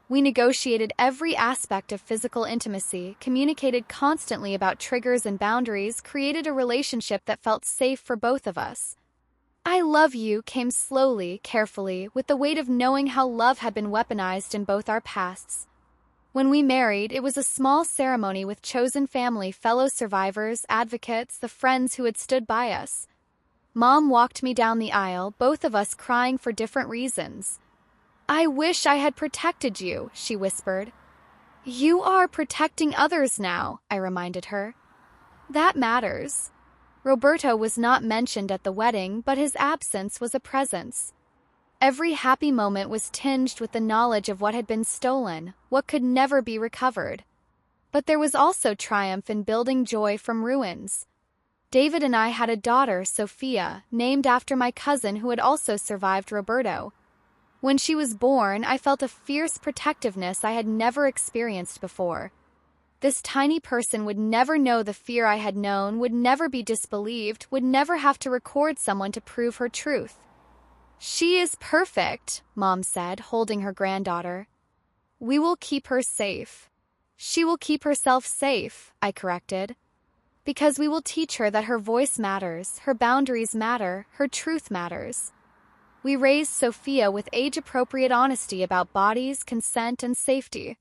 We negotiated every aspect of physical intimacy, communicated constantly about triggers and boundaries, created a relationship that felt safe for both of us. I love you came slowly, carefully, with the weight of knowing how love had been weaponized in both our pasts. When we married, it was a small ceremony with chosen family, fellow survivors, advocates, the friends who had stood by us. Mom walked me down the aisle, both of us crying for different reasons. I wish I had protected you, she whispered. You are protecting others now, I reminded her. That matters. Roberto was not mentioned at the wedding, but his absence was a presence. Every happy moment was tinged with the knowledge of what had been stolen, what could never be recovered. But there was also triumph in building joy from ruins. David and I had a daughter, Sophia, named after my cousin who had also survived Roberto. When she was born, I felt a fierce protectiveness I had never experienced before. This tiny person would never know the fear I had known, would never be disbelieved, would never have to record someone to prove her truth. She is perfect, Mom said, holding her granddaughter. We will keep her safe. She will keep herself safe, I corrected. Because we will teach her that her voice matters, her boundaries matter, her truth matters. We raised Sophia with age-appropriate honesty about bodies, consent, and safety.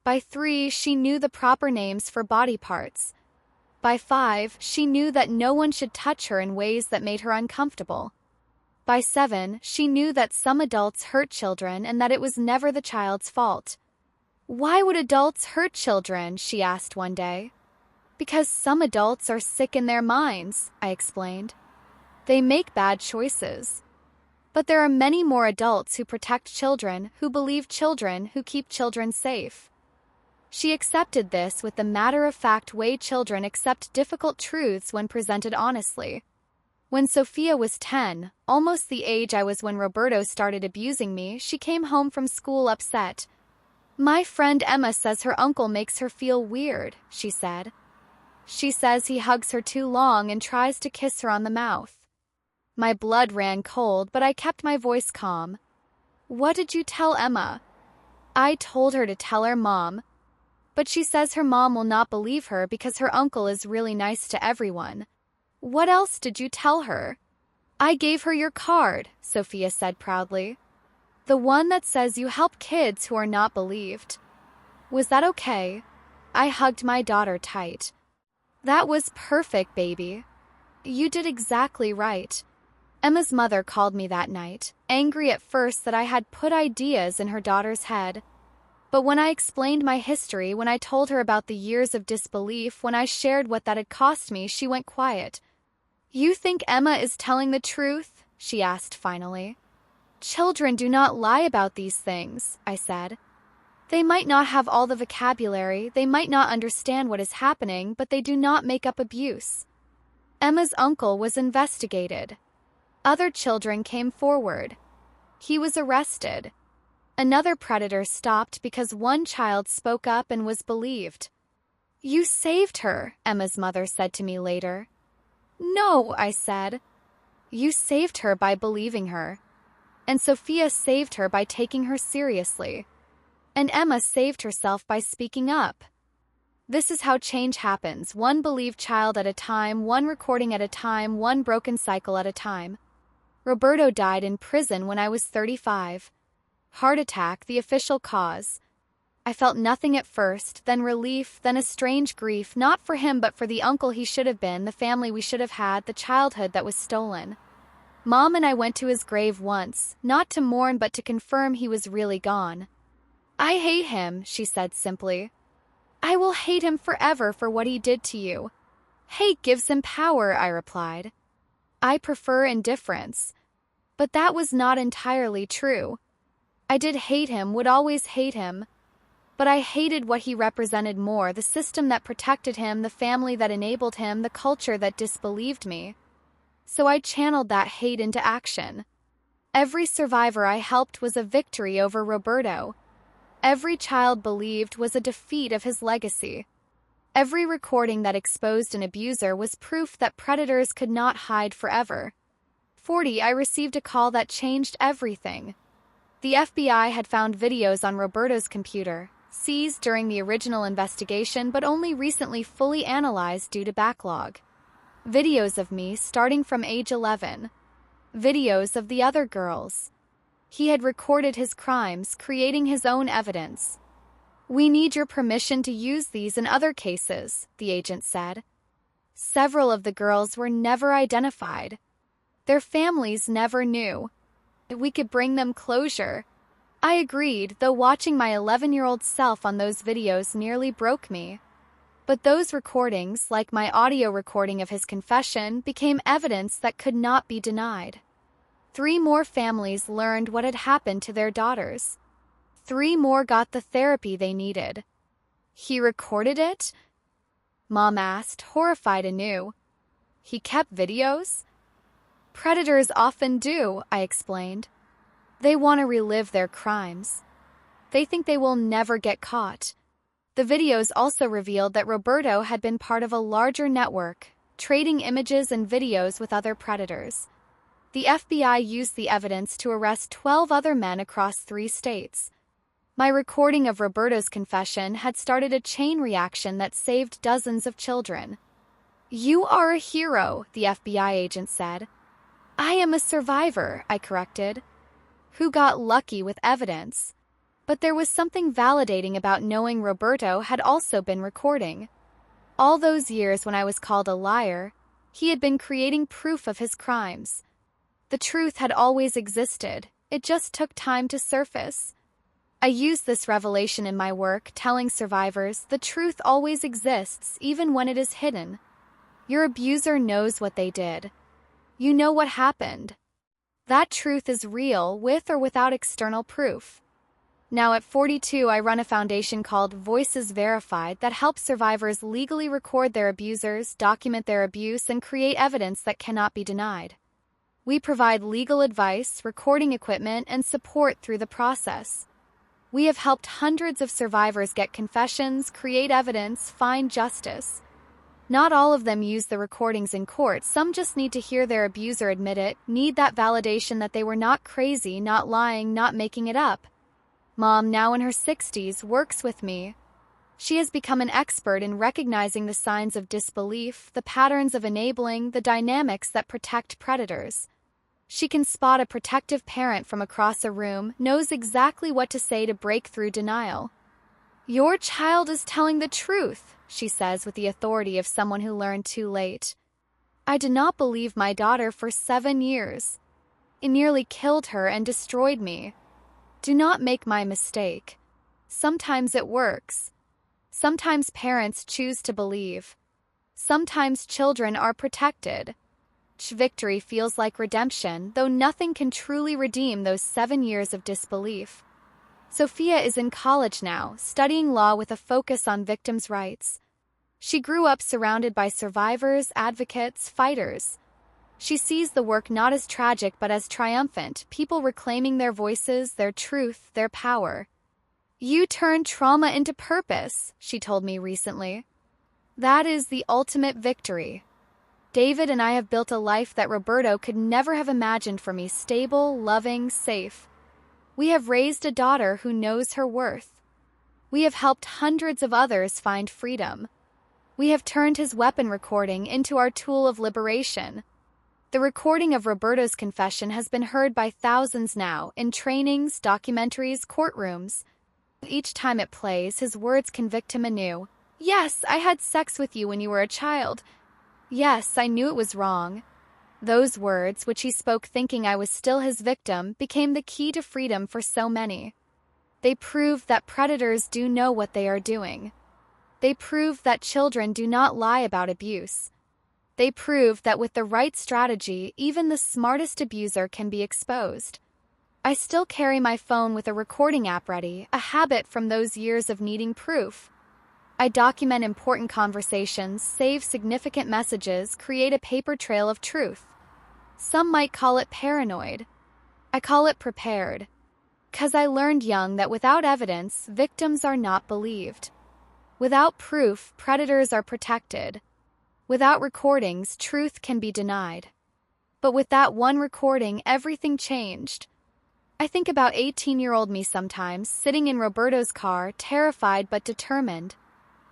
By 3, she knew the proper names for body parts. By 5, she knew that no one should touch her in ways that made her uncomfortable. By 7, she knew that some adults hurt children and that it was never the child's fault. Why would adults hurt children? She asked one day. Because some adults are sick in their minds, I explained. They make bad choices. But there are many more adults who protect children, who believe children, who keep children safe. She accepted this with the matter-of-fact way children accept difficult truths when presented honestly. When Sophia was 10, almost the age I was when Roberto started abusing me, she came home from school upset. My friend Emma says her uncle makes her feel weird, she said. She says he hugs her too long and tries to kiss her on the mouth. My blood ran cold, but I kept my voice calm. What did you tell Emma? I told her to tell her mom. But she says her mom will not believe her because her uncle is really nice to everyone. What else did you tell her? I gave her your card, Sophia said proudly. The one that says you help kids who are not believed. Was that okay? I hugged my daughter tight. That was perfect, baby. You did exactly right. Emma's mother called me that night, angry at first that I had put ideas in her daughter's head. But when I explained my history, when I told her about the years of disbelief, when I shared what that had cost me, she went quiet. You think Emma is telling the truth? She asked finally. Children do not lie about these things, I said. They might not have all the vocabulary, they might not understand what is happening, but they do not make up abuse. Emma's uncle was investigated. Other children came forward. He was arrested. Another predator stopped because one child spoke up and was believed. "You saved her," Emma's mother said to me later. "No," I said. "You saved her by believing her. And Sophia saved her by taking her seriously. And Emma saved herself by speaking up." This is how change happens, one believed child at a time, one recording at a time, one broken cycle at a time. Roberto died in prison when I was 35. Heart attack, the official cause. I felt nothing at first, then relief, then a strange grief, not for him but for the uncle he should have been, the family we should have had, the childhood that was stolen. Mom and I went to his grave once, not to mourn but to confirm he was really gone. "I hate him," she said simply. "I will hate him forever for what he did to you." "Hate gives him power," I replied. "I prefer indifference." But that was not entirely true. I did hate him, would always hate him. But I hated what he represented more, the system that protected him, the family that enabled him, the culture that disbelieved me. So I channeled that hate into action. Every survivor I helped was a victory over Roberto. Every child believed was a defeat of his legacy. Every recording that exposed an abuser was proof that predators could not hide forever. 40, I received a call that changed everything. The FBI had found videos on Roberto's computer, seized during the original investigation but only recently fully analyzed due to backlog. Videos of me starting from age 11. Videos of the other girls. He had recorded his crimes, creating his own evidence. "We need your permission to use these in other cases," the agent said. Several of the girls were never identified. Their families never knew. We could bring them closure. I agreed, though watching my 11-year-old self on those videos nearly broke me. But those recordings, like my audio recording of his confession, became evidence that could not be denied. 3 more families learned what had happened to their daughters. 3 more got the therapy they needed. "He recorded it?" Mom asked, horrified anew. "He kept videos?" "Predators often do," I explained. They want to relive their crimes. They think they will never get caught. The videos also revealed that Roberto had been part of a larger network, trading images and videos with other predators. The FBI used the evidence to arrest 12 other men across 3 states. My recording of Roberto's confession had started a chain reaction that saved dozens of children. "You are a hero," the FBI agent said. "I am a survivor," I corrected, who got lucky with evidence. But there was something validating about knowing Roberto had also been recording. All those years when I was called a liar, he had been creating proof of his crimes. The truth had always existed, it just took time to surface. I use this revelation in my work, telling survivors the truth always exists, even when it is hidden. Your abuser knows what they did. You know what happened. That truth is real, with or without external proof. Now at 42, I run a foundation called Voices Verified that helps survivors legally record their abusers, document their abuse, and create evidence that cannot be denied. We provide legal advice, recording equipment, and support through the process. We have helped hundreds of survivors get confessions, create evidence, find justice. Not all of them use the recordings in court. Some just need to hear their abuser admit it, need that validation that they were not crazy, not lying, not making it up. Mom, now in her 60s, works with me. She has become an expert in recognizing the signs of disbelief, the patterns of enabling, the dynamics that protect predators. She can spot a protective parent from across a room, knows exactly what to say to break through denial. "Your child is telling the truth," she says with the authority of someone who learned too late. I did not believe my daughter for 7 years. It nearly killed her and destroyed me. Do not make my mistake. Sometimes it works. Sometimes parents choose to believe. Sometimes children are protected. Victory feels like redemption, though nothing can truly redeem those 7 years of disbelief. Sophia is in college now, studying law with a focus on victims' rights. She grew up surrounded by survivors, advocates, fighters. She sees the work not as tragic but as triumphant, people reclaiming their voices, their truth, their power. "You turned trauma into purpose," she told me recently. "That is the ultimate victory. David and I have built a life that Roberto could never have imagined for me, stable, loving, safe. We have raised a daughter who knows her worth. We have helped hundreds of others find freedom. We have turned his weapon recording into our tool of liberation." The recording of Roberto's confession has been heard by thousands now, in trainings, documentaries, courtrooms. Each time it plays, his words convict him anew. "Yes, I had sex with you when you were a child. Yes, I knew it was wrong." Those words, which he spoke thinking I was still his victim, became the key to freedom for so many. They proved that predators do know what they are doing. They proved that children do not lie about abuse. They proved that with the right strategy, even the smartest abuser can be exposed. I still carry my phone with a recording app ready, a habit from those years of needing proof. I document important conversations, save significant messages, create a paper trail of truth. Some might call it paranoid. I call it prepared. 'Cause I learned young that without evidence, victims are not believed. Without proof, predators are protected. Without recordings, truth can be denied. But with that one recording, everything changed. I think about 18-year-old me sometimes, sitting in Roberto's car, terrified but determined.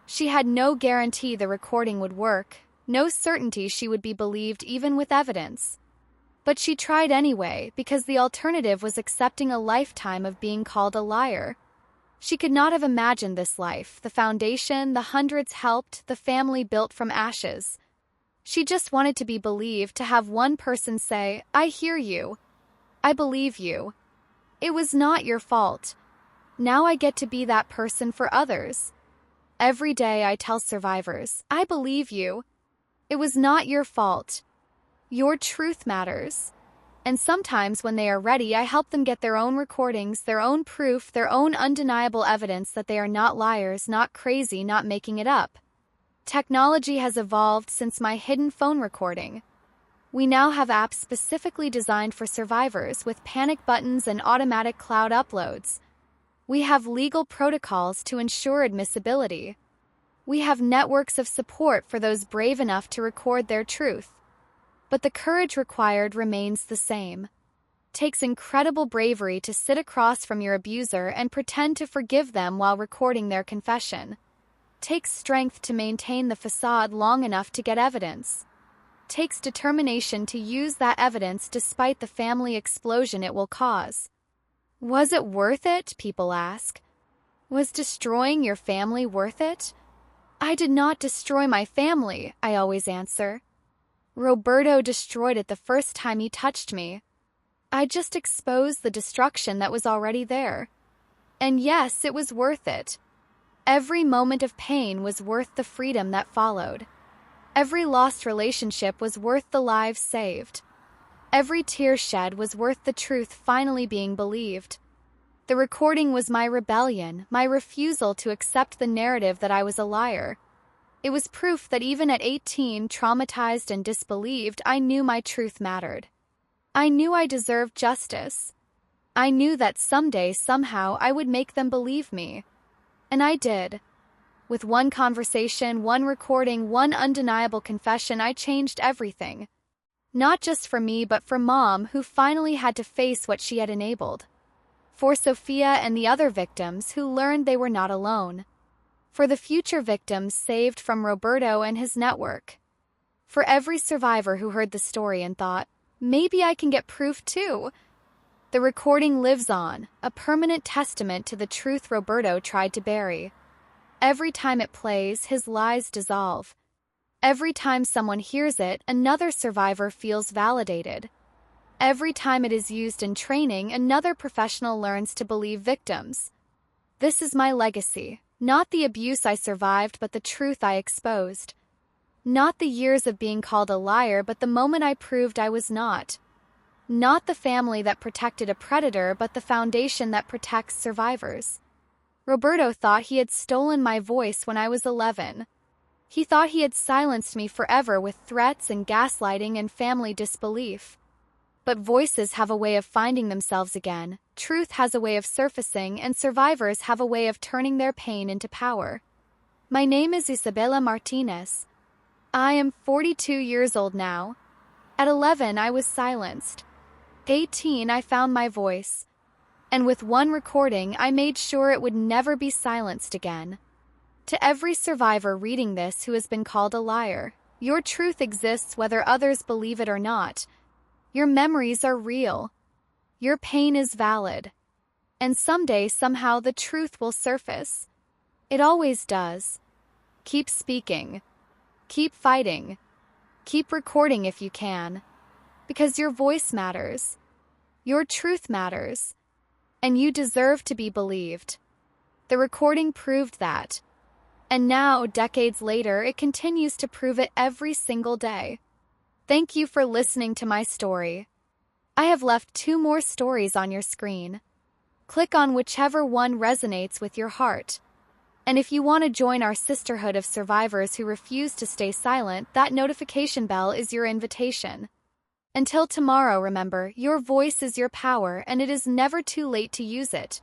She had no guarantee the recording would work, no certainty she would be believed even with evidence. But she tried anyway, because the alternative was accepting a lifetime of being called a liar. She could not have imagined this life, the foundation, the hundreds helped, the family built from ashes. She just wanted to be believed, to have one person say, "I hear you. I believe you. It was not your fault." Now I get to be that person for others. Every day I tell survivors, "I believe you. It was not your fault. Your truth matters." And sometimes when they are ready, I help them get their own recordings, their own proof, their own undeniable evidence that they are not liars, not crazy, not making it up. Technology has evolved since my hidden phone recording. We now have apps specifically designed for survivors with panic buttons and automatic cloud uploads. We have legal protocols to ensure admissibility. We have networks of support for those brave enough to record their truth. But the courage required remains the same. Takes incredible bravery to sit across from your abuser and pretend to forgive them while recording their confession. Takes strength to maintain the facade long enough to get evidence. Takes determination to use that evidence despite the family explosion it will cause. Was it worth it? People ask. Was destroying your family worth it? I did not destroy my family, I always answer. Roberto destroyed it the first time he touched me. I just exposed the destruction that was already there. And yes, it was worth it. Every moment of pain was worth the freedom that followed. Every lost relationship was worth the lives saved. Every tear shed was worth the truth finally being believed. The recording was my rebellion, my refusal to accept the narrative that I was a liar. It was proof that even at 18, traumatized and disbelieved, I knew my truth mattered. I knew I deserved justice. I knew that someday, somehow, I would make them believe me. And I did. With one conversation, one recording, one undeniable confession, I changed everything. Not just for me, but for Mom, who finally had to face what she had enabled. For Sophia and the other victims who learned they were not alone. For the future victims saved from Roberto and his network. For every survivor who heard the story and thought, maybe I can get proof too. The recording lives on, a permanent testament to the truth Roberto tried to bury. Every time it plays, his lies dissolve. Every time someone hears it, another survivor feels validated. Every time it is used in training, another professional learns to believe victims. This is my legacy. Not the abuse I survived, but the truth I exposed. Not the years of being called a liar, but the moment I proved I was not. Not the family that protected a predator, but the foundation that protects survivors. Roberto thought he had stolen my voice when I was 11. He thought he had silenced me forever with threats and gaslighting and family disbelief. But voices have a way of finding themselves again, truth has a way of surfacing, and survivors have a way of turning their pain into power. My name is Isabella Martinez. I am 42 years old now. At 11, I was silenced. 18, I found my voice. And with one recording, I made sure it would never be silenced again. To every survivor reading this who has been called a liar, your truth exists whether others believe it or not. Your memories are real. Your pain is valid. And someday, somehow, the truth will surface. It always does. Keep speaking. Keep fighting. Keep recording if you can. Because your voice matters. Your truth matters. And you deserve to be believed. The recording proved that. And now, decades later, it continues to prove it every single day. Thank you for listening to my story. I have left 2 more stories on your screen. Click on whichever one resonates with your heart. And if you want to join our sisterhood of survivors who refuse to stay silent, that notification bell is your invitation. Until tomorrow, remember, your voice is your power, and it is never too late to use it.